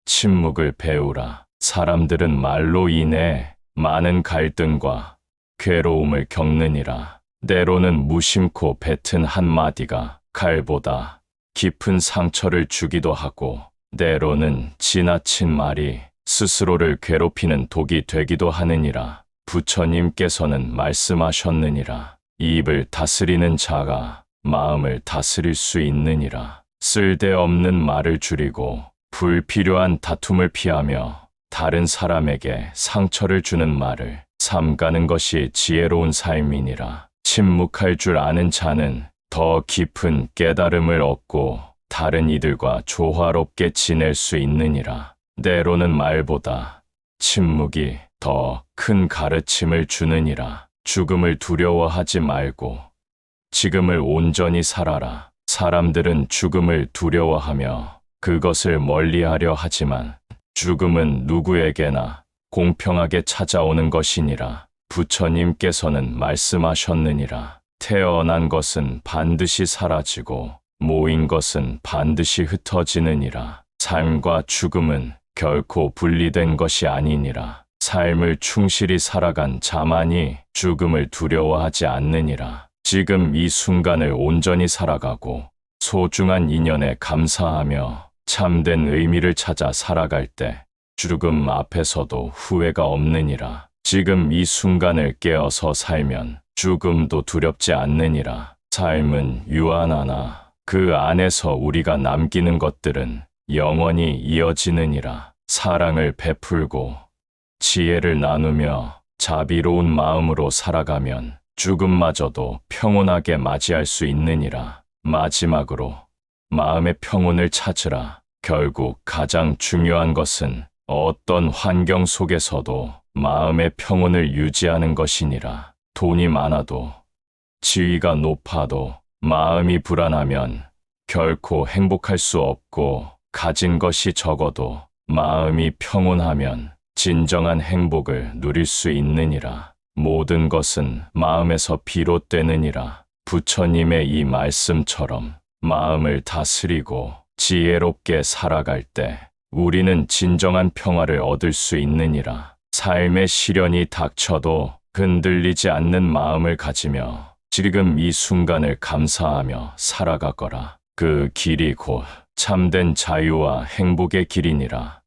S1: 침묵을 배우라. 사람들은 말로 인해 많은 갈등과 괴로움을 겪느니라. 때로는 무심코 뱉은 한마디가 칼보다 깊은 상처를 주기도 하고 때로는 지나친 말이 스스로를 괴롭히는 독이 되기도 하느니라. 부처님께서는 말씀하셨느니라. 입을 다스리는 자가 마음을 다스릴 수 있느니라. 쓸데없는 말을 줄이고 불필요한 다툼을 피하며 다른 사람에게 상처를 주는 말을 삼가는 것이 지혜로운 삶이니라. 침묵할 줄 아는 자는 더 깊은 깨달음을 얻고 다른 이들과 조화롭게 지낼 수 있느니라. 때로는 말보다 침묵이 더 큰 가르침을 주느니라. 죽음을 두려워하지 말고 지금을 온전히 살아라. 사람들은 죽음을 두려워하며 그것을 멀리하려 하지만 죽음은 누구에게나 공평하게 찾아오는 것이니라. 부처님께서는 말씀하셨느니라. 태어난 것은 반드시 사라지고 모인 것은 반드시 흩어지느니라. 삶과 죽음은 결코 분리된 것이 아니니라. 삶을 충실히 살아간 자만이 죽음을 두려워하지 않느니라. 지금 이 순간을 온전히 살아가고 소중한 인연에 감사하며 참된 의미를 찾아 살아갈 때 죽음 앞에서도 후회가 없느니라. 지금 이 순간을 깨어서 살면 죽음도 두렵지 않느니라. 삶은 유한하나 그 안에서 우리가 남기는 것들은 영원히 이어지느니라. 사랑을 베풀고 지혜를 나누며 자비로운 마음으로 살아가면 죽음마저도 평온하게 맞이할 수 있느니라. 마지막으로 마음의 평온을 찾으라. 결국 가장 중요한 것은 어떤 환경 속에서도 마음의 평온을 유지하는 것이니라. 돈이 많아도 지위가 높아도 마음이 불안하면 결코 행복할 수 없고, 가진 것이 적어도 마음이 평온하면 진정한 행복을 누릴 수 있느니라. 모든 것은 마음에서 비롯되느니라. 부처님의 이 말씀처럼 마음을 다스리고 지혜롭게 살아갈 때 우리는 진정한 평화를 얻을 수 있느니라. 삶의 시련이 닥쳐도 흔들리지 않는 마음을 가지며 지금 이 순간을 감사하며 살아가거라. 그 길이 곧 참된 자유와 행복의 길이니라.